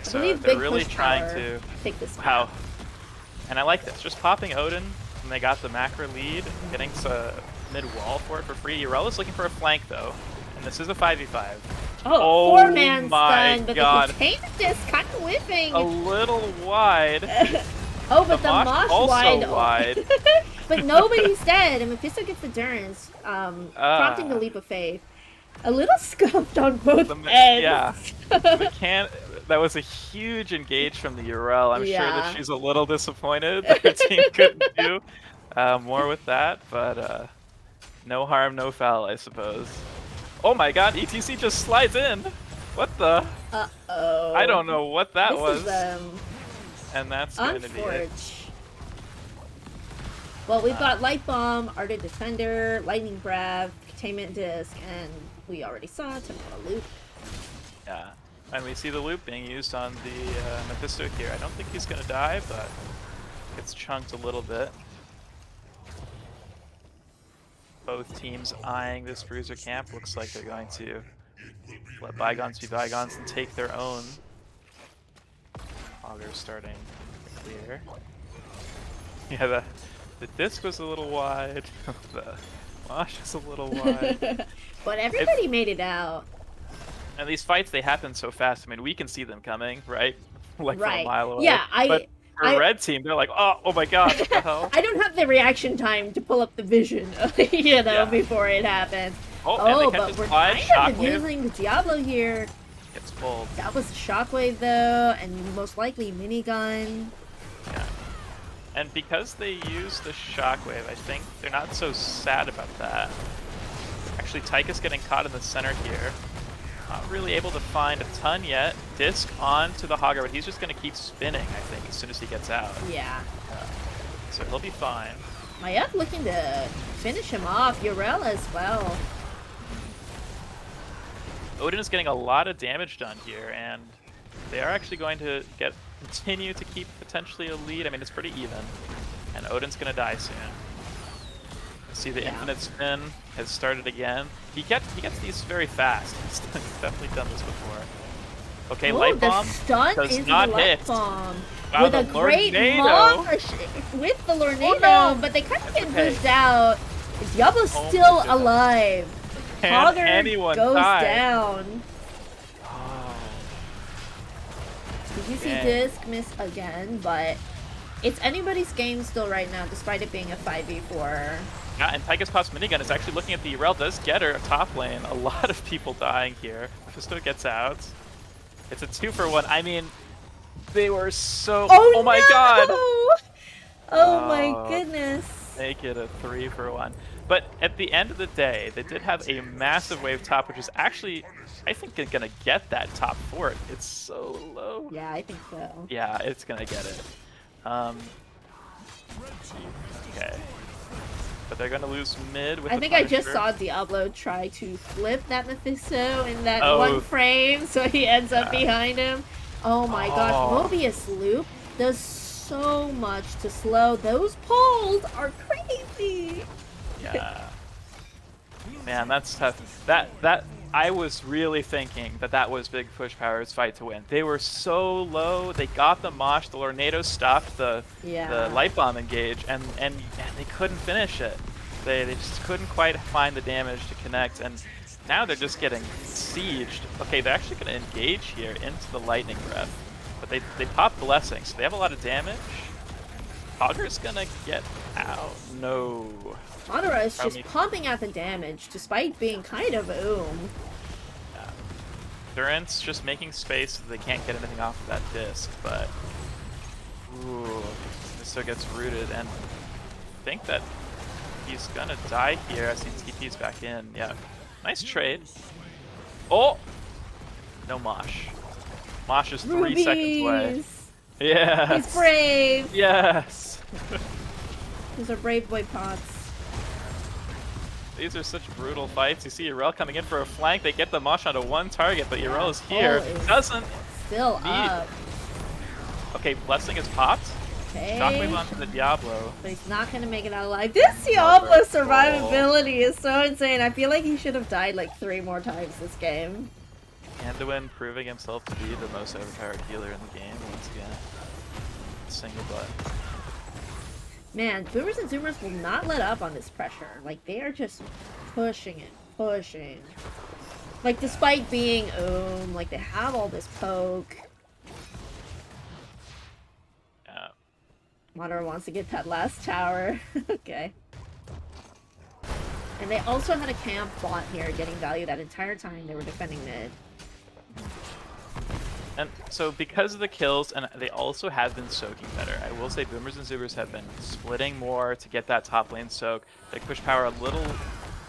So they're really trying to take this. Wow. And I like this. Just popping Odin, and they got the macro lead, getting to mid-wall for it for free. Urella's looking for a flank, though, and this is a 5v5. Oh, four-man stun, but God. the containment disc kind of whiffing. A little wide. Oh, but the Mosh also wide. But nobody's dead, and Mephisto gets the Durance, prompting the Leap of Faith. A little scuffed on both ends. Yeah. That was a huge engage from the Urel. I'm sure that she's a little disappointed that her team couldn't do more with that, but no harm, no foul, I suppose. Oh my god, ETC just slides in! What the? Uh-oh. I don't know what that was. And that's going to be it. Well, we've got Light Bomb, Ardent Defender, Lightning Breath, Containment Disc, and we already saw Temporal Loop. Yeah, and we see the loop being used on the Mephisto here. I don't think he's going to die, but gets chunked a little bit. Both teams eyeing this bruiser camp. Looks like they're going to let bygones be bygones and take their own. Auger's starting to clear. Yeah, the disc was a little wide. The Mosh is a little wide. But everybody made it out. And these fights, they happen so fast. I mean, we can see them coming, right? Like from a mile away. Yeah, but for red team, they're like, oh my god, what the hell? I don't have the reaction time to pull up the vision, you know, before it happens. Oh, but we're kind of using the Diablo here. Gets pulled. That was a Shockwave, though, and most likely minigun. Yeah. And because they use the Shockwave, I think they're not so sad about that. Actually, Tychus getting caught in the center here. Not really able to find a ton yet. Disc onto the Hogger, but he's just going to keep spinning, I think, as soon as he gets out. Yeah. So he'll be fine. Mayuk looking to finish him off. Urel as well. Odin is getting a lot of damage done here, and they are actually going to continue to keep potentially a lead. I mean, it's pretty even, and Odin's going to die soon. See the infinite spin has started again. He gets these very fast. He's definitely done this before. Okay, Light Bomb does not hit. Bomb. Wow, with a great Mog with the Lornado, but they kind of get moved out. Diablo's still alive. Hogger goes down. Oh. Did you see Disc miss again? But it's anybody's game still right now, despite it being a 5v4. Yeah, and Tychus Pop's minigun is actually looking at the Urel, does get her top lane. A lot of people dying here. Mephisto gets out. It's a 2-for-1. I mean, they were so... Oh my god! Oh my goodness. Make it a 3-for-1. But at the end of the day, they did have a massive wave top, which is actually, I think, going to get that top fort. It's so low. Yeah, I think so. Yeah, it's going to get it. Okay. but they're gonna lose mid with I the think I just Punisher. saw Diablo try to flip that Mephisto in that Oh. one frame, so he ends up behind him. Oh my gosh, Oh. Mobius Loop does so much to slow. Those pulls are crazy. Yeah. Man, that's tough. That I was really thinking that was Big Push Power's fight to win. They were so low. They got the mosh. The Tornado stopped the light bomb engage, and they couldn't finish it. They just couldn't quite find the damage to connect, and now they're just getting sieged. Okay, they're actually going to engage here into the lightning breath, but they pop blessing, so they have a lot of damage. Auger's gonna get out. No. Madara is just pumping out the damage despite being kind of oom. Yeah. Durant's just making space so they can't get anything off of that disc, but ooh, Misto gets rooted, and I think that he's gonna die here as he TP's back in. Yeah. Nice trade. Oh! No Mosh. Mosh is 3 seconds away. Yes! He's brave! Yes! These are brave boy pots. These are such brutal fights. You see Urel coming in for a flank. They get the Mosh onto one target, but Urel is here. Doesn't still need. Up. Okay, Blessing is popped. Okay. Shockwave onto the Diablo. But he's not gonna make it out alive. This Diablo survivability is so insane. I feel like he should have died like 3 more times this game. Anduin proving himself to be the most overpowered healer in the game once again. Single butt. Man, Boomers and Zoomers will not let up on this pressure. Like, they are just pushing it, pushing. Like, despite being like, they have all this poke. Yeah. Madara wants to get that last tower. Okay. And they also had a camp bot here getting value that entire time they were defending mid. And so because of the kills, and they also have been soaking better. I will say Boomers and Zoomers have been splitting more to get that top lane soak. They push power a little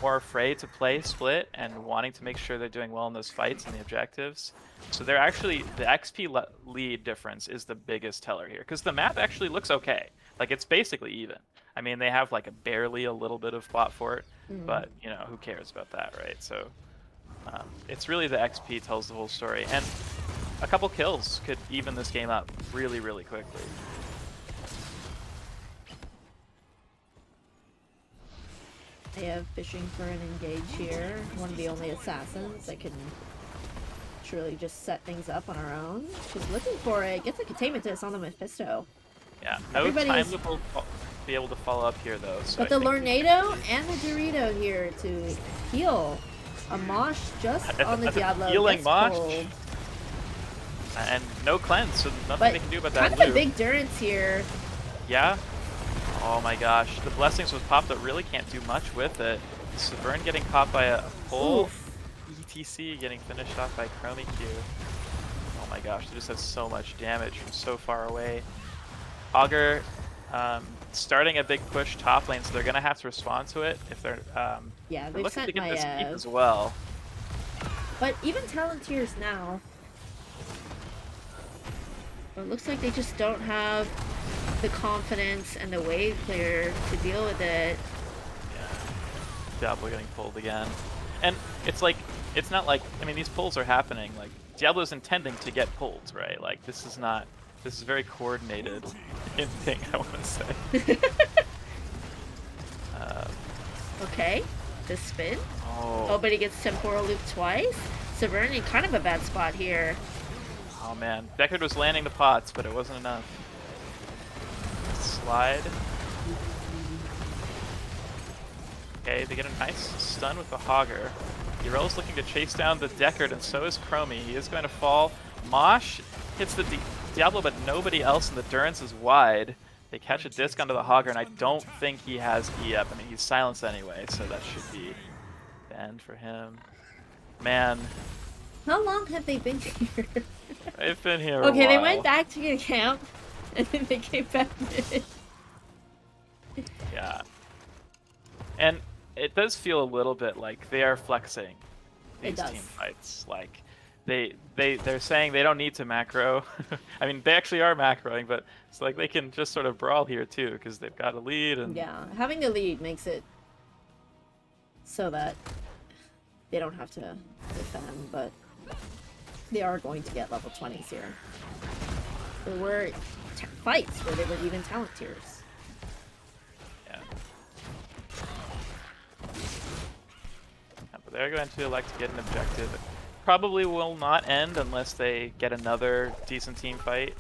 more afraid to play split and wanting to make sure they're doing well in those fights and the objectives. So they're actually, the XP lead difference is the biggest teller here, because the map actually looks okay. Like, it's basically even. I mean, they have like barely a little bit of bot for it, but you know, who cares about that, right? So it's really the XP tells the whole story. And a couple kills could even this game up really, really quickly. They have fishing for an engage here. One of the only assassins that can truly just set things up on our own. She's looking for it. Gets a containment disc on the Mephisto. Yeah, no time will be able to follow up here though. So but the Lornado and the Dorito here to heal. A Mosh just on the Diablo. Healing Mosh. Cold. And no cleanse, so nothing they can do about that. Kind of a big Durance here. Yeah. Oh my gosh, the blessings was popped, but really can't do much with it. Severn getting caught by a pull. Oof. ETC getting finished off by Chromie Q. Oh my gosh, they just have so much damage from so far away. Auger starting a big push top lane, so they're gonna have to respond to it if they're yeah, they're looking to get this keep Maiev as well. But even Talontiers now, it looks like they just don't have the confidence and the wave clear to deal with it. Yeah, Diablo getting pulled again, and it's like, it's not like, I mean, these pulls are happening. Like, Diablo's intending to get pulled, right? Like, this is not. This is very coordinated thing, I want to say. Okay, this spin. Oh, but he gets temporal loop twice. Severn in kind of a bad spot here. Oh man, Deckard was landing the pots, but it wasn't enough. Slide. Okay, they get a nice stun with the Hogger. Urel's looking to chase down the Deckard, and so is Chromie. He is going to fall. Mosh hits the Diablo, but nobody else, and the Durance is wide. They catch a disc onto the Hogger, and I don't think he has E up. I mean, he's silenced anyway, so that should be the end for him. Man. How long have they been here? They've been here a Okay, while. they went back to the camp, and then they came back mid. Yeah. And it does feel a little bit like they are flexing these team fights. Like, they're saying they don't need to macro. I mean, they actually are macroing, but it's like they can just sort of brawl here too because they've got a lead and Yeah, having the lead makes it so that they don't have to defend, but they are going to get level 20s here. There were fights where they were even talent tiers. yeah. But they're going to elect to get an objective. It probably will not end unless they get another decent team fight.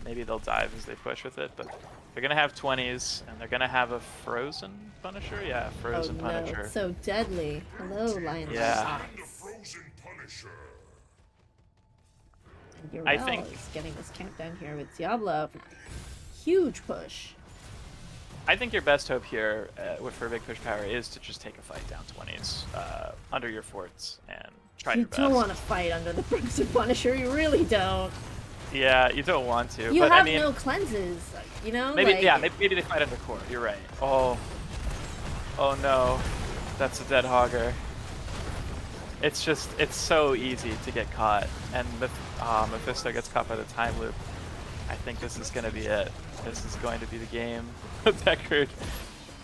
Maybe they'll dive as they push with it, but they're gonna have 20s and they're gonna have a frozen Punisher. Yeah, frozen Oh no, Punisher. it's so deadly. Hello, Lion Yeah. Fox. And I Urel think is getting this camp down here with Diablo. Huge push. I think your best hope here for big push power is to just take a fight down 20s under your forts and try You your best. don't want to fight under the Frozen Punisher, you really don't. Yeah, you don't want to. You but have I mean, no cleanses, you know? maybe like... yeah, maybe they fight under core. You're right. Oh no, that's a dead hogger. It's so easy to get caught, and Mephisto gets caught by the time loop. I think this is going to be it. This is going to be the game. Deckard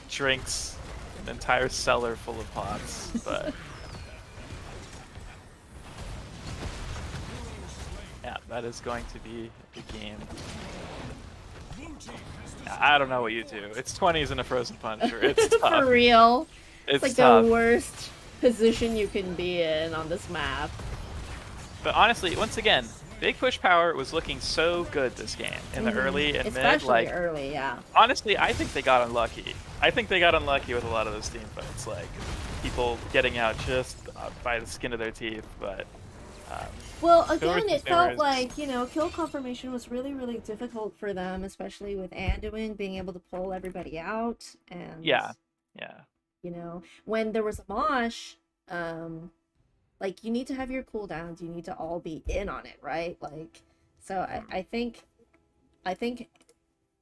drinks an entire cellar full of pots, but yeah, that is going to be the game. I don't know what you do. It's 20s and a frozen Punisher. It's tough. For real. It's like tough. the worst position you can be in on this map. But honestly, once again, big push power was looking so good this game in the early and especially mid. Like early, yeah. Honestly, I think they got unlucky. I think they got unlucky with a lot of those team fights, like people getting out just by the skin of their teeth. But well, again, it felt like, you know, kill confirmation was really, really difficult for them, especially with Anduin being able to pull everybody out. And yeah, you know, when there was a mosh, like you need to have your cooldowns, you need to all be in on it, right? Like, so I think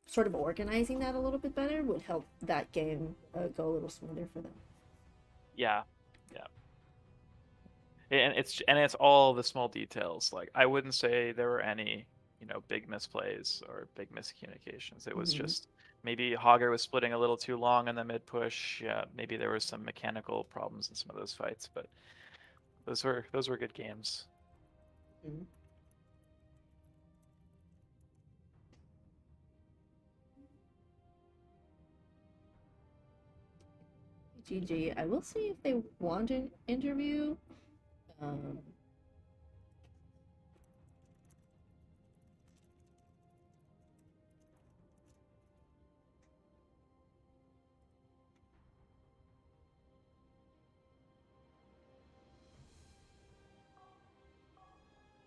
sort of organizing that a little bit better would help that game go a little smoother for them. Yeah. And it's all the small details. Like I wouldn't say there were any, big misplays or big miscommunications. It was just maybe Hogger was splitting a little too long in the mid push. Yeah, maybe there was some mechanical problems in some of those fights, but those were good games. GG. I will see if they want an interview.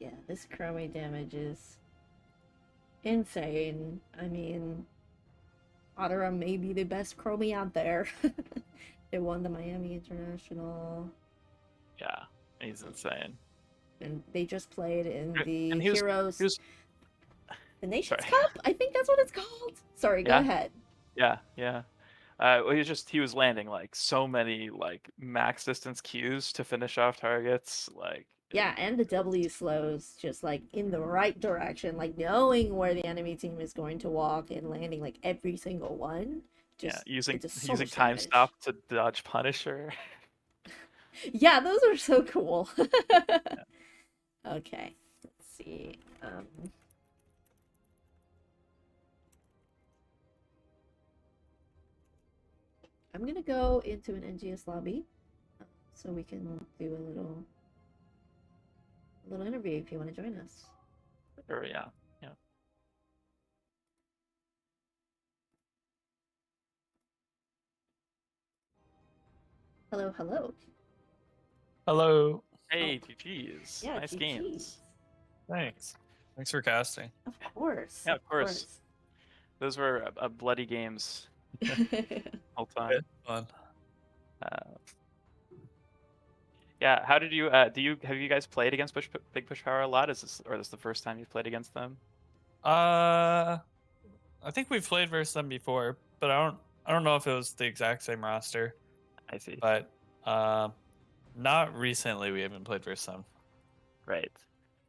Yeah, this Chromie damage is insane. I mean, Ottera may be the best Chromie out there. They won the Miami International. Yeah, he's insane. And they just played in the and Heroes... The Nations Sorry. Cup? I think that's what it's called. Sorry, go ahead. Yeah. He was landing like so many like max distance Qs to finish off targets. Yeah, and the W slows just like in the right direction, like knowing where the enemy team is going to walk and landing like every single one. Just using so using time stop to dodge Punisher. Yeah, those are so cool. Okay, let's see. I'm gonna go into an NGS lobby so we can do a little interview if you want to join us. Sure, yeah. Hello. Hello. Hey, GG's. Yeah, nice GG's. games. Thanks for casting. Of course. Yeah, of course. Those were bloody games. All time. Good. Fun. Yeah. How did you have you guys played against Big Push Power a lot? Is this the first time you've played against them? I think we've played versus them before, but I don't know if it was the exact same roster. I see. But not recently. We haven't played versus them. Right.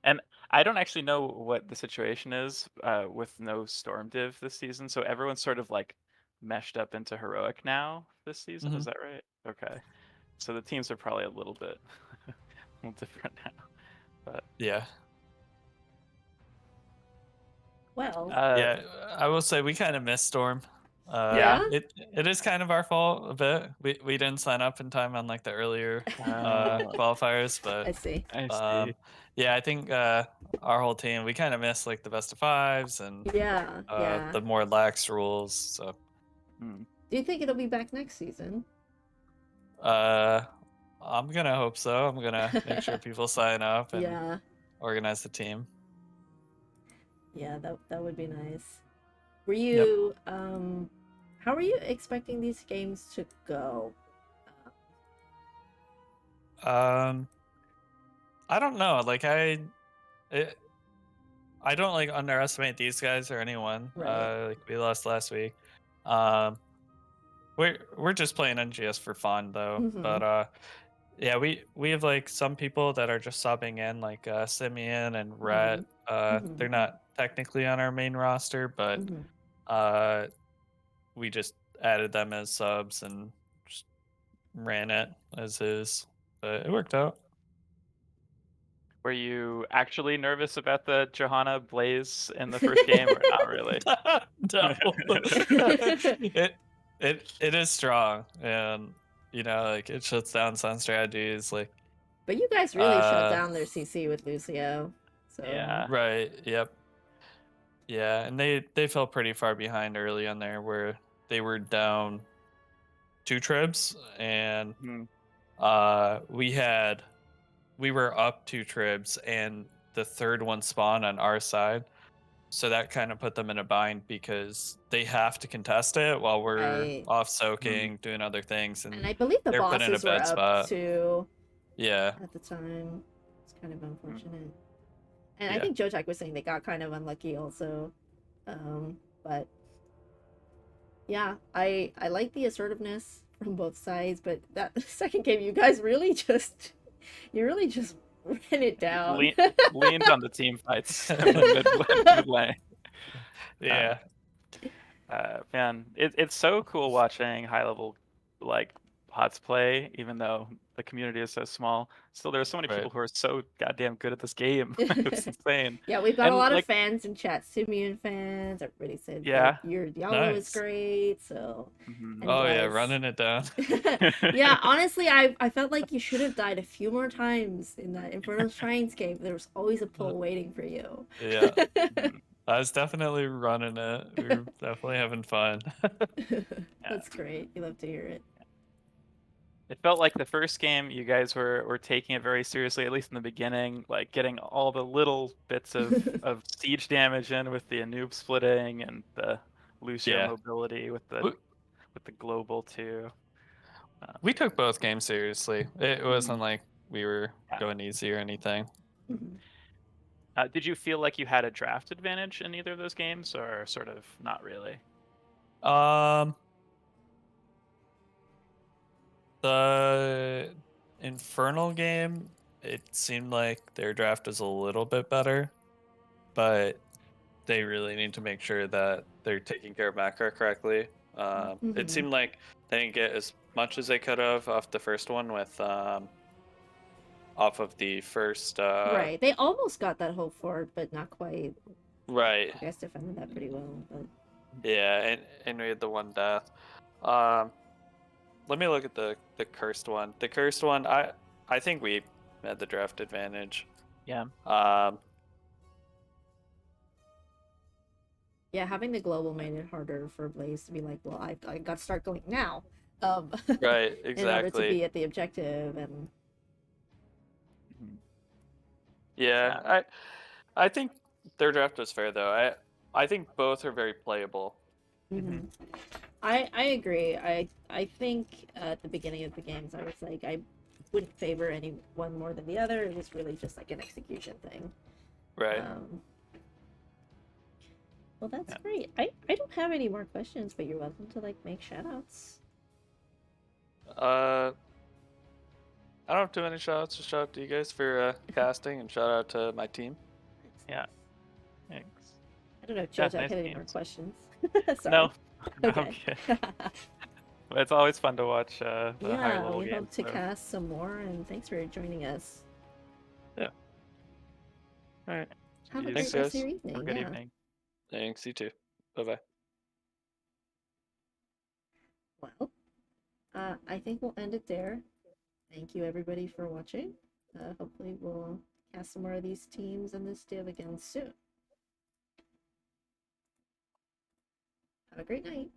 And I don't actually know what the situation is with no Storm div this season. So everyone's sort of like meshed up into heroic now this season. Mhm. Is that right? Okay. So the teams are probably a little bit a little different now. But Yeah. Well, Yeah, I will say we kind of missed Storm. yeah. It is kind of our fault a bit. We didn't sign up in time on like the earlier qualifiers, I but see. I see. yeah, I think our whole team we kind of missed like the best of fives and Yeah, yeah. the more lax rules. So Hmm. Do you think it'll be back next season? I'm gonna hope so. I'm gonna make sure people sign up and Yeah, organize the team. yeah. That would be nice. Were Yep. you how were you expecting these games to go? I don't know. Like I don't like underestimate these guys or anyone. Right. Like we lost last week. Um, we're just playing NGS for fun though. Mm-hmm. But yeah, we have like some people that are just subbing in, like Simeon and Mm-hmm. Rhett. Mm-hmm. They're not technically on our main roster, but Mm-hmm. uh, we just added them as subs and just ran it as is. But it worked out. Were you actually nervous about the Johanna Blaze in the first game or not really? No. it is strong, and you know, like it shuts down some strategies. Like But you guys really shut uh, down their CC with Lucio. So Yeah. right, yep, yeah, and they fell pretty far behind early on there, where they were down 2 tribs, and Hmm. we were up 2 tribs, and the third one spawned on our side. So that kind of put them in a bind because they have to contest it while we're I off Hmm. soaking, doing other things, and and I believe the they're put in a bosses were bad up spot. too Yeah, at the time. It's kind of Hmm. unfortunate. And I yeah, think Jotak was saying they got kind of unlucky also. But yeah, I like the assertiveness from both sides, but that second game you guys really just you really just ran it down. Leaned on the team fights in the mid lane. Uh, yeah, Man, it's so cool watching high level like HOTS play, even though the community is so small. Still, there are so many right. people who are so goddamn good at this game. It's insane. Yeah, we've got a And lot of like, fans in chat, Simeon fans. Everybody said that yeah. your Diallo is Nice. great. So, Mhm. and you Oh yeah, guys, running it down. yeah, honestly, I felt like you should have died a few more times in that Infernal Shrines game. There was always a pull waiting for you. Yeah, Mhm. I was definitely running it. We were definitely having fun. Yeah. That's great. You love to hear it. It felt like the first game you guys were taking it very seriously, at least in the beginning, like getting all the little bits of siege damage in with the noob splitting and the Lucio Yeah, mobility we, with the global too. we took both games seriously. It wasn't Mhm. like we were Yeah. going easy or anything. Mhm. Did you feel like you had a draft advantage in either of those games, or sort of not really? Um, The Infernal game, it seemed like their draft is a little bit better, but they really need to make sure that they're taking care of macro correctly. It Mhm. seemed like they didn't get as much as they could have off the first one with off of the first Right. They almost got that hope for it, but not quite. right. You guys defended that pretty well, but Yeah, and we had the one death. Um, Let me look at the cursed one. The cursed one, I think we had the draft advantage. Yeah. Um, yeah, having the global made it harder for Blaze to be like, well, I got to start going now, right, in order to exactly. be at the objective, and Mhm. Yeah, Yeah. I think their draft was fair though. I think both are very playable. hmm Mhm. I agree. I think at the beginning of the games, I was like, I wouldn't favor any one more than the other. It was really just like an execution thing. Right. Um, well, that's Yeah. great. I don't have any more questions, but you're welcome to like make shout outs. Uh, I don't have too many shout outs. Just shout out to you guys for casting, and shout out to my team. Yeah. Thanks. I don't know if Yeah, Jotak nice had any more games. questions. No. Sorry. No, Okay. but it's always fun to watch the higher Yeah, level we games. hope to So, cast some more, and thanks for joining us. All right. Have a Thanks, great rest of guys. your have evening. a good Yeah. evening. Thanks. You too. Bye bye. Well, I think we'll end it there. Thank you everybody for watching. Hopefully we'll cast some more of these teams and this div again soon. Have a great night.